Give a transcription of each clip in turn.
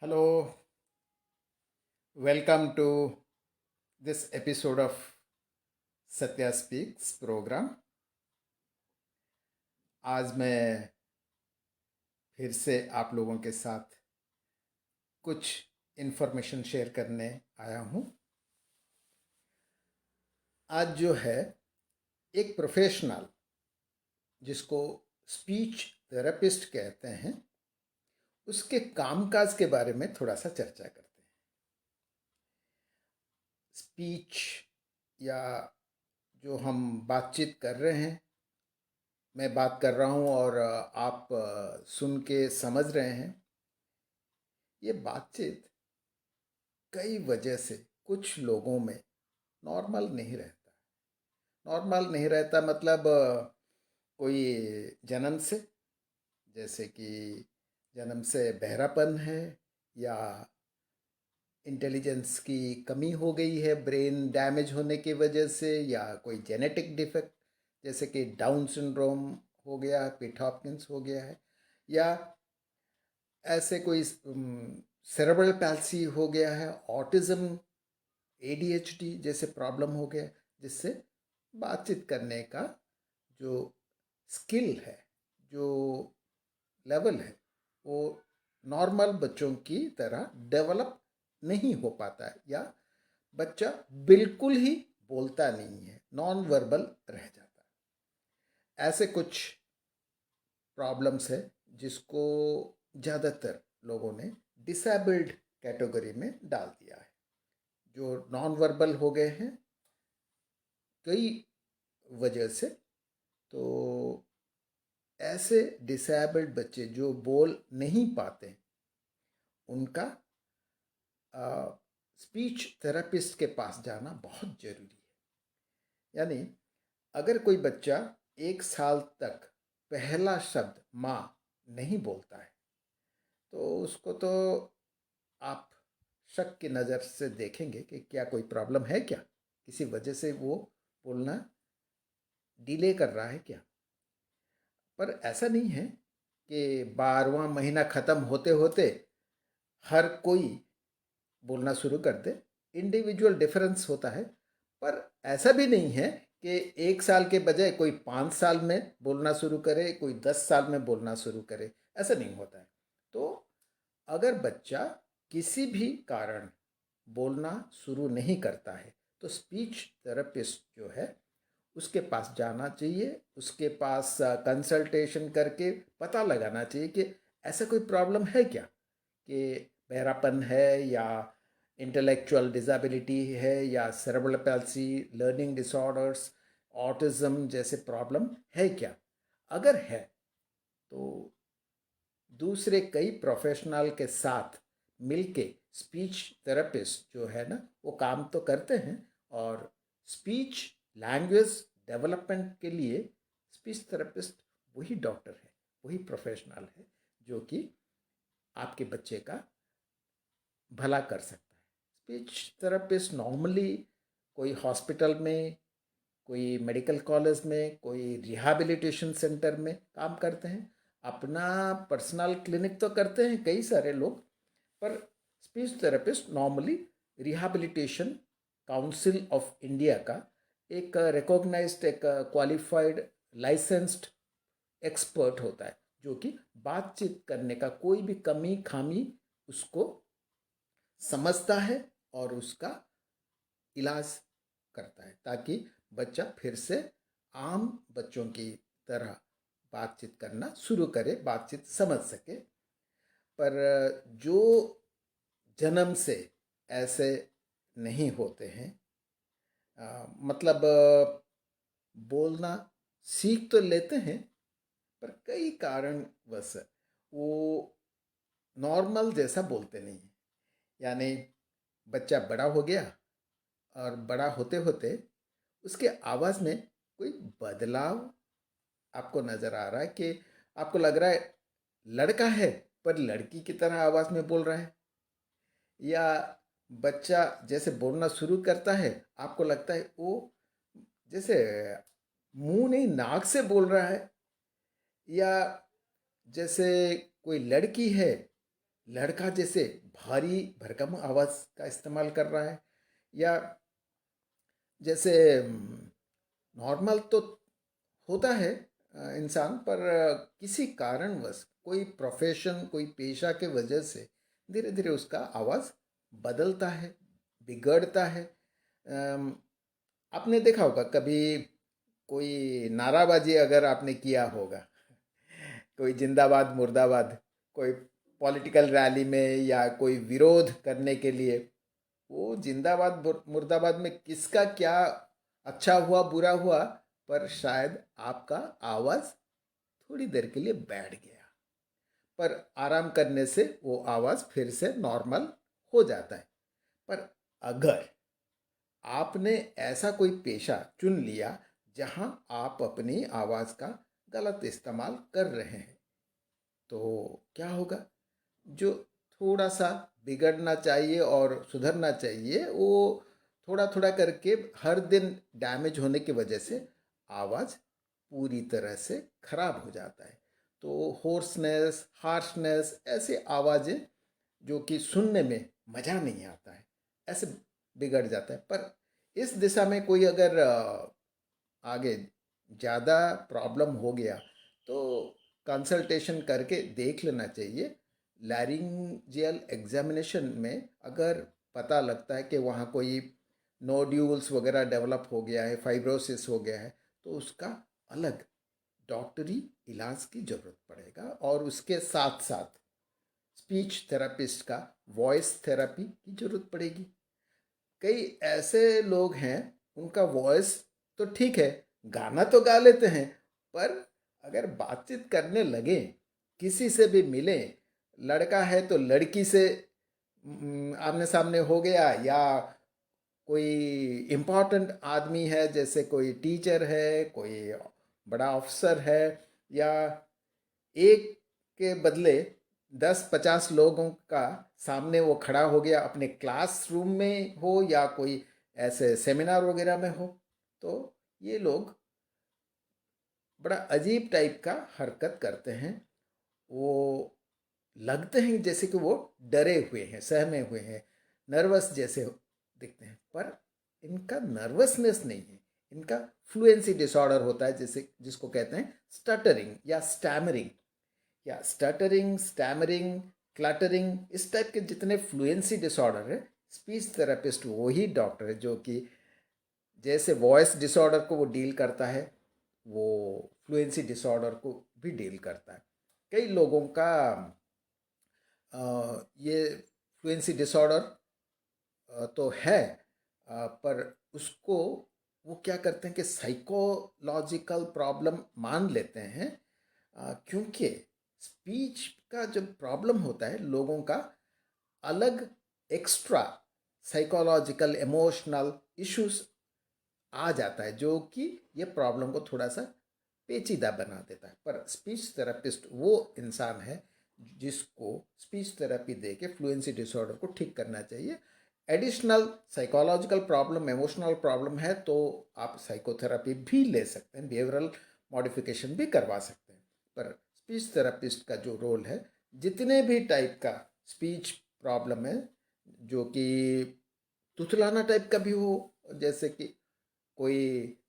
Hello, welcome to this episode of Satya Speaks program. आज मैं फिर से आप लोगों के साथ कुछ इन्फॉर्मेशन शेयर करने आया हूँ। आज जो है एक प्रोफेशनल जिसको स्पीच थेरेपिस्ट कहते हैं उसके कामकाज के बारे में थोड़ा सा चर्चा करते हैं। स्पीच या जो हम बातचीत कर रहे हैं, मैं बात कर रहा हूँ और आप सुन के समझ रहे हैं। ये बातचीत कई वजह से कुछ लोगों में नॉर्मल नहीं रहता। नॉर्मल नहीं रहता मतलब कोई जन्म से, जैसे कि जन्म से बहरापन है या इंटेलिजेंस की कमी हो गई है ब्रेन डैमेज होने की वजह से, या कोई जेनेटिक डिफेक्ट जैसे कि डाउन सिंड्रोम हो गया, पीट हॉपकिंस हो गया है, या ऐसे कोई सेरेब्रल पैल्सी हो गया है, ऑटिज्म, एडीएचडी जैसे प्रॉब्लम हो गया, जिससे बातचीत करने का जो स्किल है, जो लेवल है, वो नॉर्मल बच्चों की तरह डेवलप नहीं हो पाता है, या बच्चा बिल्कुल ही बोलता नहीं है, नॉन वर्बल रह जाता है। ऐसे कुछ प्रॉब्लम्स है जिसको ज़्यादातर लोगों ने डिसेबल्ड कैटेगरी में डाल दिया है। जो नॉन वर्बल हो गए हैं कई वजह से, तो ऐसे डिसेबल्ड बच्चे जो बोल नहीं पाते उनका स्पीच थेरेपिस्ट के पास जाना बहुत ज़रूरी है। यानी अगर कोई बच्चा 1 साल तक पहला शब्द माँ नहीं बोलता है, तो उसको तो आप शक की नज़र से देखेंगे कि क्या कोई प्रॉब्लम है, क्या किसी वजह से वो बोलना डिले कर रहा है क्या। पर ऐसा नहीं है कि 12वां महीना ख़त्म होते होते हर कोई बोलना शुरू कर दे। इंडिविजुअल डिफरेंस होता है, पर ऐसा भी नहीं है कि 1 साल के बजाय कोई 5 साल में बोलना शुरू करे, कोई 10 साल में बोलना शुरू करे, ऐसा नहीं होता है। तो अगर बच्चा किसी भी कारण बोलना शुरू नहीं करता है, तो स्पीच थेरेपिस्ट जो है उसके पास जाना चाहिए, उसके पास कंसल्टेशन करके पता लगाना चाहिए कि ऐसा कोई प्रॉब्लम है क्या, कि बहरापन है, या इंटेलेक्चुअल डिसेबिलिटी है, या cerebral palsy, learning disorders, autism जैसे प्रॉब्लम है क्या। अगर है तो दूसरे कई प्रोफेशनल के साथ मिलके स्पीच थेरेपिस्ट जो है ना वो काम तो करते हैं, और स्पीच लैंग्वेज डेवलपमेंट के लिए स्पीच थेरेपिस्ट वही डॉक्टर है, वही प्रोफेशनल है जो कि आपके बच्चे का भला कर सकता है। स्पीच थेरेपिस्ट नॉर्मली कोई हॉस्पिटल में, कोई मेडिकल कॉलेज में, कोई रिहैबिलिटेशन सेंटर में काम करते हैं। अपना पर्सनल क्लिनिक तो करते हैं कई सारे लोग, पर speech therapist normally rehabilitation council of India का एक रिकॉग्नाइज्ड, एक क्वालिफाइड, लाइसेंस्ड एक्सपर्ट होता है, जो कि बातचीत करने का कोई भी कमी खामी उसको समझता है और उसका इलाज करता है, ताकि बच्चा फिर से आम बच्चों की तरह बातचीत करना शुरू करे, बातचीत समझ सके। पर जो जन्म से ऐसे नहीं होते हैं, मतलब बोलना सीख तो लेते हैं, पर कई कारणवश वो नॉर्मल जैसा बोलते नहीं हैं। यानी बच्चा बड़ा हो गया और बड़ा होते होते उसके आवाज़ में कोई बदलाव आपको नज़र आ रहा है, कि आपको लग रहा है लड़का है पर लड़की की तरह आवाज़ में बोल रहा है, या बच्चा जैसे बोलना शुरू करता है आपको लगता है वो जैसे मुंह नहीं नाक से बोल रहा है, या जैसे कोई लड़की है लड़का जैसे भारी भरकम आवाज़ का इस्तेमाल कर रहा है, या जैसे नॉर्मल तो होता है इंसान, पर किसी कारणवश कोई प्रोफेशन, कोई पेशा के वजह से धीरे धीरे उसका आवाज़ बदलता है, बिगड़ता है। अम, आपने देखा होगा कभी कोई नाराबाजी अगर आपने किया होगा, कोई जिंदाबाद मुर्दाबाद, कोई पॉलिटिकल रैली में या कोई विरोध करने के लिए, वो जिंदाबाद मुर्दाबाद में किसका क्या अच्छा हुआ बुरा हुआ, पर शायद आपका आवाज़ थोड़ी देर के लिए बैठ गया, पर आराम करने से वो आवाज़ फिर से नॉर्मल हो जाता है। पर अगर आपने ऐसा कोई पेशा चुन लिया जहां आप अपनी आवाज़ का गलत इस्तेमाल कर रहे हैं, तो क्या होगा? जो थोड़ा सा बिगड़ना चाहिए और सुधरना चाहिए, वो थोड़ा थोड़ा करके हर दिन डैमेज होने की वजह से आवाज़ पूरी तरह से खराब हो जाता है। तो होर्सनेस, हार्शनेस, ऐसे आवाज़ें जो कि सुनने में मज़ा नहीं आता है, ऐसे बिगड़ जाता है। पर इस दिशा में कोई अगर आगे ज़्यादा प्रॉब्लम हो गया तो कंसल्टेशन करके देख लेना चाहिए। लैरिंजियल एग्जामिनेशन में अगर पता लगता है कि वहाँ कोई नोड्यूल्स वगैरह डेवलप हो गया है, फाइब्रोसिस हो गया है, तो उसका अलग डॉक्टरी इलाज की ज़रूरत पड़ेगा, और उसके साथ साथ स्पीच थेरेपिस्ट का वॉइस थेरेपी की ज़रूरत पड़ेगी। कई ऐसे लोग हैं, उनका वॉइस तो ठीक है, गाना तो गा लेते हैं, पर अगर बातचीत करने लगे, किसी से भी मिले, लड़का है तो लड़की से आमने सामने हो गया, या कोई इम्पोर्टेंट आदमी है जैसे कोई टीचर है, कोई बड़ा ऑफिसर है, या एक के बदले 10-50 लोगों का सामने वो खड़ा हो गया, अपने क्लासरूम में हो या कोई ऐसे सेमिनार वगैरह में हो, तो ये लोग बड़ा अजीब टाइप का हरकत करते हैं। वो लगते हैं जैसे कि वो डरे हुए हैं, सहमे हुए हैं, नर्वस जैसे दिखते हैं, पर इनका नर्वसनेस नहीं है, इनका फ्लुएंसी डिसऑर्डर होता है, जैसे जिसको कहते हैं स्टटरिंग या स्टैमरिंग, या स्टटरिंग, स्टैमरिंग, क्लटरिंग, इस टाइप के जितने फ्लुएंसी डिसऑर्डर है, स्पीच थेरेपिस्ट वही डॉक्टर है जो कि जैसे वॉइस डिसऑर्डर को वो डील करता है, वो फ्लुएंसी डिसऑर्डर को भी डील करता है। कई लोगों का ये फ्लुएंसी डिसऑर्डर तो है, पर उसको वो क्या करते हैं कि साइकोलॉजिकल प्रॉब्लम मान लेते हैं, क्योंकि स्पीच का जब प्रॉब्लम होता है, लोगों का अलग एक्स्ट्रा साइकोलॉजिकल इमोशनल इश्यूज आ जाता है, जो कि ये प्रॉब्लम को थोड़ा सा पेचीदा बना देता है। पर स्पीच थेरेपिस्ट वो इंसान है जिसको स्पीच थेरेपी दे के फ्लुएंसी डिसऑर्डर को ठीक करना चाहिए। Additional psychological problem, emotional problem है तो आप साइकोथेरेपी भी ले सकते हैं, बिहेवियरल मॉडिफिकेशन भी करवा सकते हैं। पर स्पीच थेरेपिस्ट का जो रोल है, जितने भी टाइप का स्पीच प्रॉब्लम है, जो कि तुतलाना टाइप का भी हो, जैसे कि कोई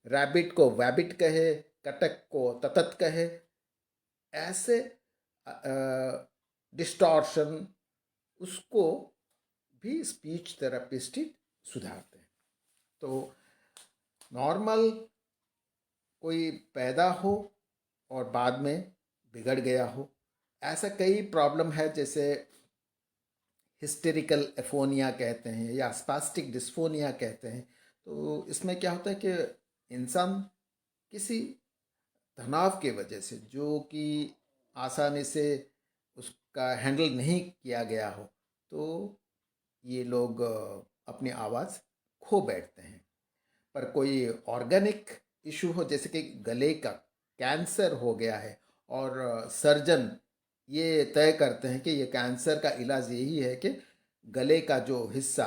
रैबिट को वैबिट कहे, कटक को ततत कहे, ऐसे डिस्टॉर्शन, उसको भी स्पीच थेरेपिस्ट ही सुधारते हैं। तो नॉर्मल कोई पैदा हो और बाद में बिगड़ गया हो, ऐसा कई प्रॉब्लम है, जैसे हिस्टेरिकल एफोनिया कहते हैं या स्पास्टिक डिस्फोनिया कहते हैं। तो इसमें क्या होता है कि इंसान किसी तनाव के वजह से, जो कि आसानी से उसका हैंडल नहीं किया गया हो, तो ये लोग अपनी आवाज़ खो बैठते हैं। पर कोई ऑर्गेनिक इशू हो, जैसे कि गले का कैंसर हो गया है, और सर्जन ये तय करते हैं कि ये कैंसर का इलाज यही है कि गले का जो हिस्सा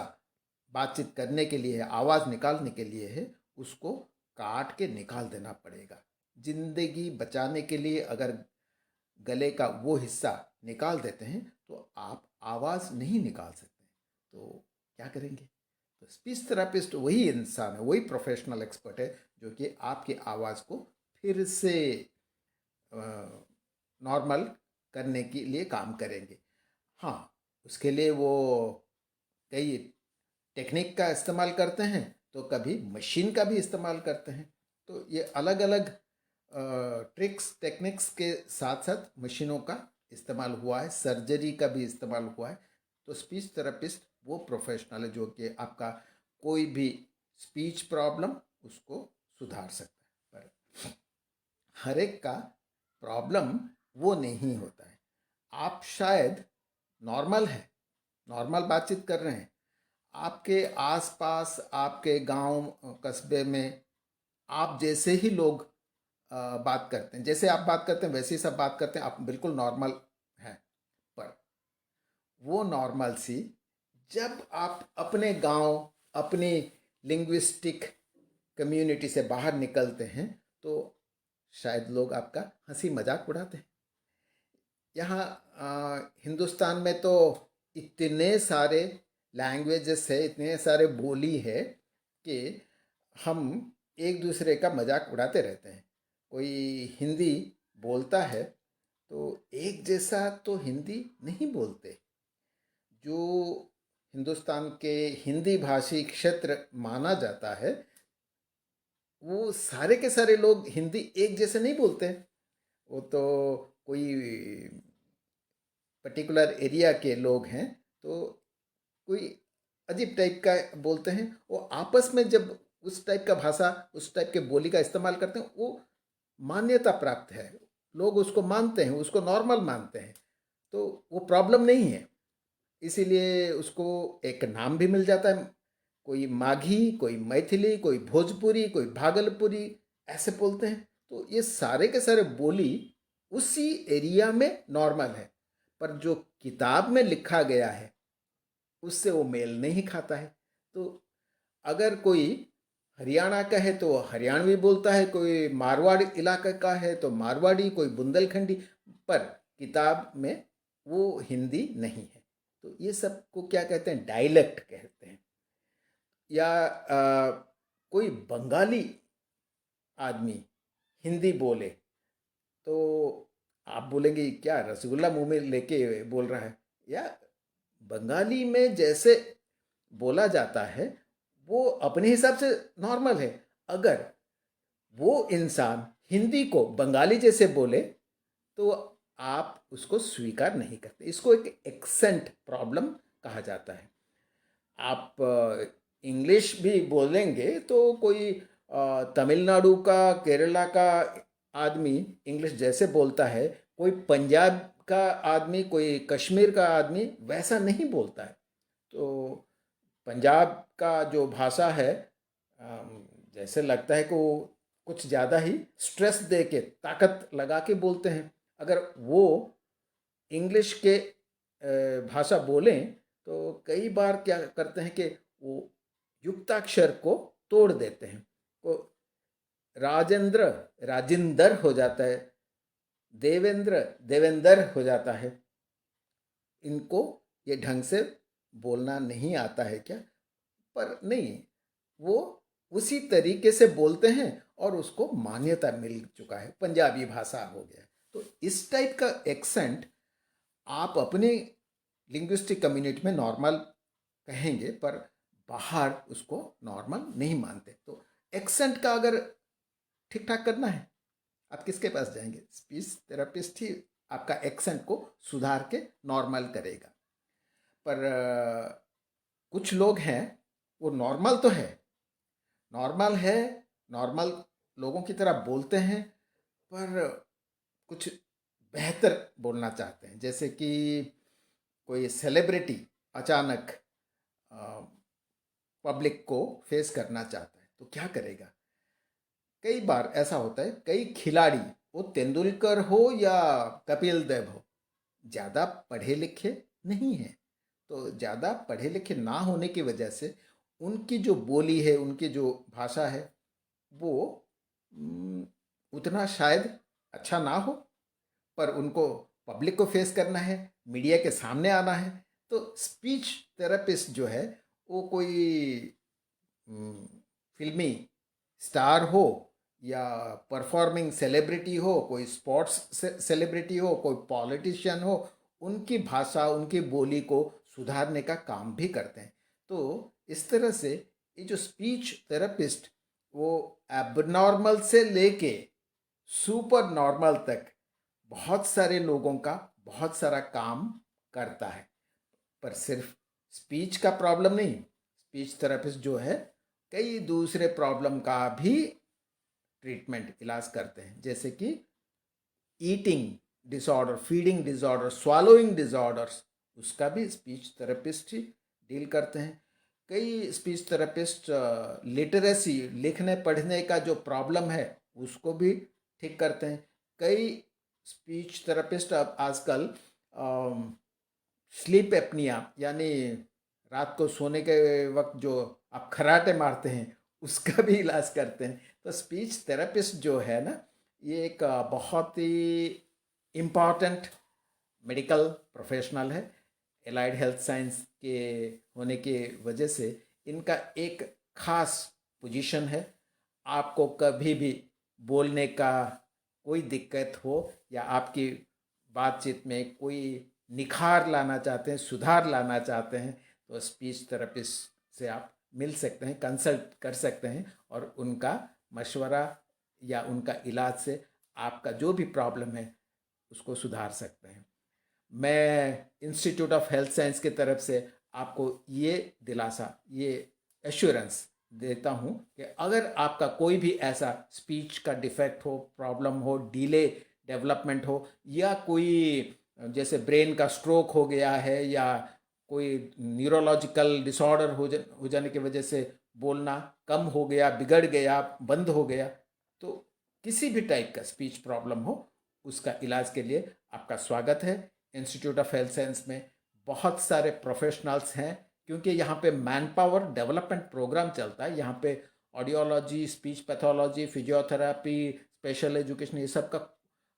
बातचीत करने के लिए है, आवाज़ निकालने के लिए है, उसको काट के निकाल देना पड़ेगा। जिंदगी बचाने के लिए अगर गले का वो हिस्सा निकाल देते हैं तो आप आवाज़ नहीं निकाल सकते, तो क्या करेंगे? तो स्पीच थेरापिस्ट वही इंसान है, वही प्रोफेशनल एक्सपर्ट है जो कि आपकी आवाज़ को फिर से नॉर्मल करने के लिए काम करेंगे। हाँ, उसके लिए वो कई टेक्निक का इस्तेमाल करते हैं, तो कभी मशीन का भी इस्तेमाल करते हैं। तो ये अलग अलग ट्रिक्स टेक्निक्स के साथ साथ मशीनों का इस्तेमाल हुआ है, सर्जरी का भी इस्तेमाल हुआ है। तो स्पीच थेरेपिस्ट वो प्रोफेशनल है जो कि आपका कोई भी स्पीच प्रॉब्लम उसको सुधार सकता है। पर हर एक का प्रॉब्लम वो नहीं होता है। आप शायद नॉर्मल है, नॉर्मल बातचीत कर रहे हैं, आपके आसपास आपके गांव कस्बे में आप जैसे ही लोग बात करते हैं, जैसे आप बात करते हैं वैसे ही सब बात करते हैं, आप बिल्कुल नॉर्मल हैं। पर वो नॉर्मल सी जब आप अपने गांव अपनी लिंग्विस्टिक कम्युनिटी से बाहर निकलते हैं तो शायद लोग आपका हंसी मजाक उड़ाते हैं। यहाँ हिंदुस्तान में तो इतने सारे लैंग्वेजेस है, इतने सारे बोली है कि हम एक दूसरे का मजाक उड़ाते रहते हैं। कोई हिंदी बोलता है तो एक जैसा तो हिंदी नहीं बोलते। जो हिंदुस्तान के हिंदी भाषी क्षेत्र माना जाता है वो सारे के सारे लोग हिंदी एक जैसे नहीं बोलते। वो तो कोई पर्टिकुलर एरिया के लोग हैं तो कोई अजीब टाइप का बोलते हैं। वो आपस में जब उस टाइप का भाषा उस टाइप के बोली का इस्तेमाल करते हैं वो मान्यता प्राप्त है, लोग उसको मानते हैं, उसको नॉर्मल मानते हैं, तो वो प्रॉब्लम नहीं है। इसीलिए उसको एक नाम भी मिल जाता है। कोई माघी, कोई मैथिली, कोई भोजपुरी, कोई भागलपुरी ऐसे बोलते हैं। तो ये सारे के सारे बोली उसी एरिया में नॉर्मल है, पर जो किताब में लिखा गया है उससे वो मेल नहीं खाता है। तो अगर कोई हरियाणा का है तो हरियाणवी बोलता है, कोई मारवाड़ इलाके का है तो मारवाड़ी, कोई बुंदेलखंडी, पर किताब में वो हिंदी नहीं है। तो ये सब को क्या कहते हैं? डायलेक्ट कहते हैं। या कोई बंगाली आदमी हिंदी बोले तो आप बोलेंगे क्या रसगुल्ला मुंह में लेके बोल रहा है। या बंगाली में जैसे बोला जाता है वो अपने हिसाब से नॉर्मल है। अगर वो इंसान हिंदी को बंगाली जैसे बोले तो आप उसको स्वीकार नहीं करते। इसको एक एक्सेंट प्रॉब्लम कहा जाता है। आप इंग्लिश भी बोलेंगे तो कोई तमिलनाडु का केरला का आदमी इंग्लिश जैसे बोलता है, कोई पंजाब का आदमी, कोई कश्मीर का आदमी वैसा नहीं बोलता है। तो पंजाब का जो भाषा है जैसे लगता है कि वो कुछ ज़्यादा ही स्ट्रेस दे के ताकत लगा के बोलते हैं। अगर वो इंग्लिश के भाषा बोलें तो कई बार क्या करते हैं कि वो युक्ताक्षर को तोड़ देते हैं। वो राजेंद्र राजिंदर हो जाता है, देवेंद्र देवेंदर हो जाता है। इनको ये ढंग से बोलना नहीं आता है क्या? पर नहीं, वो उसी तरीके से बोलते हैं और उसको मान्यता मिल चुका है, पंजाबी भाषा हो गया। तो इस टाइप का एक्सेंट आप अपने लिंग्विस्टिक कम्युनिटी में नॉर्मल कहेंगे पर बाहर उसको नॉर्मल नहीं मानते। तो एक्सेंट का अगर ठीक ठाक करना है आप किसके पास जाएंगे? स्पीच थेरेपिस्ट ही आपका एक्सेंट को सुधार के नॉर्मल करेगा। पर कुछ लोग हैं वो नॉर्मल तो है, नॉर्मल है, नॉर्मल लोगों की तरह बोलते हैं, पर कुछ बेहतर बोलना चाहते हैं। जैसे कि कोई सेलिब्रिटी अचानक पब्लिक को फेस करना चाहता है तो क्या करेगा? कई बार ऐसा होता है, कई खिलाड़ी, वो तेंदुलकर हो या कपिल देव हो, ज़्यादा पढ़े लिखे नहीं हैं। तो ज़्यादा पढ़े लिखे ना होने की वजह से उनकी जो बोली है, उनकी जो भाषा है वो उतना शायद अच्छा ना हो, पर उनको पब्लिक को फेस करना है, मीडिया के सामने आना है, तो स्पीच थेरेपिस्ट जो है वो कोई फिल्मी स्टार हो या परफॉर्मिंग सेलिब्रिटी हो, कोई स्पोर्ट्स सेलिब्रिटी हो, कोई पॉलिटिशियन हो, उनकी भाषा उनकी बोली को सुधारने का काम भी करते हैं। तो इस तरह से ये जो स्पीच थेरेपिस्ट वो एबनॉर्मल से लेके सुपर नॉर्मल तक बहुत सारे लोगों का बहुत सारा काम करता है। पर सिर्फ स्पीच का प्रॉब्लम नहीं, स्पीच थेरेपिस्ट जो है कई दूसरे प्रॉब्लम का भी ट्रीटमेंट इलाज करते हैं, जैसे कि eating disorder, feeding disorder, swallowing disorders, उसका भी स्पीच थेरेपिस्ट ही डील करते हैं। कई स्पीच थेरेपिस्ट लिटरेसी, लिखने पढ़ने का जो प्रॉब्लम है उसको भी ठीक करते हैं। कई स्पीच थेरेपिस्ट अब आजकल स्लीप एपनिया यानी रात को सोने के वक्त जो आप खराटे मारते हैं उसका भी इलाज करते हैं। तो स्पीच थेरेपिस्ट जो है ना, ये एक बहुत ही इम्पॉर्टेंट मेडिकल प्रोफेशनल है। एलाइड हेल्थ साइंस के होने की वजह से इनका एक खास पोजीशन है। आपको कभी भी बोलने का कोई दिक्कत हो या आपकी बातचीत में कोई निखार लाना चाहते हैं, सुधार लाना चाहते हैं, तो स्पीच थेरेपिस्ट से आप मिल सकते हैं, कंसल्ट कर सकते हैं और उनका मशवरा या उनका इलाज से आपका जो भी प्रॉब्लम है उसको सुधार सकते हैं। मैं इंस्टीट्यूट ऑफ हेल्थ साइंस की तरफ से आपको ये दिलासा, ये एश्योरेंस देता हूँ कि अगर आपका कोई भी ऐसा स्पीच का डिफेक्ट हो, प्रॉब्लम हो, डिले डेवलपमेंट हो, या कोई जैसे ब्रेन का स्ट्रोक हो गया है या कोई न्यूरोलॉजिकल डिसऑर्डर हो जाने की वजह से बोलना कम हो गया, बिगड़ गया, बंद हो गया, तो किसी भी टाइप का स्पीच प्रॉब्लम हो, उसका इलाज के लिए आपका स्वागत है। इंस्टीट्यूट ऑफ हेल्थ साइंस में बहुत सारे प्रोफेशनल्स हैं, क्योंकि यहाँ पे मैन पावर डेवलपमेंट प्रोग्राम चलता है। यहाँ पे audiology, speech pathology, physiotherapy, special education, ये सब का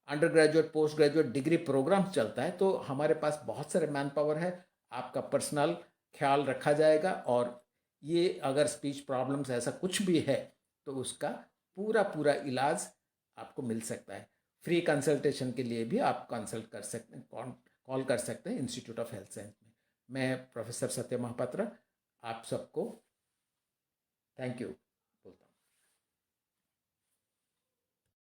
undergraduate, postgraduate degree programme चलता है। तो हमारे पास बहुत सारे मैन पावर है, आपका पर्सनल ख्याल रखा जाएगा। और ये अगर स्पीच प्रॉब्लम्स ऐसा कुछ भी है तो उसका पूरा पूरा इलाज आपको मिल सकता है। फ्री कंसल्टेशन के लिए भी आप कंसल्ट कर सकते हैं, कॉल कर सकते हैं इंस्टीट्यूट ऑफ हेल्थ साइंस में। मैं प्रोफेसर सत्य महापात्रा आप सबको थैंक यू।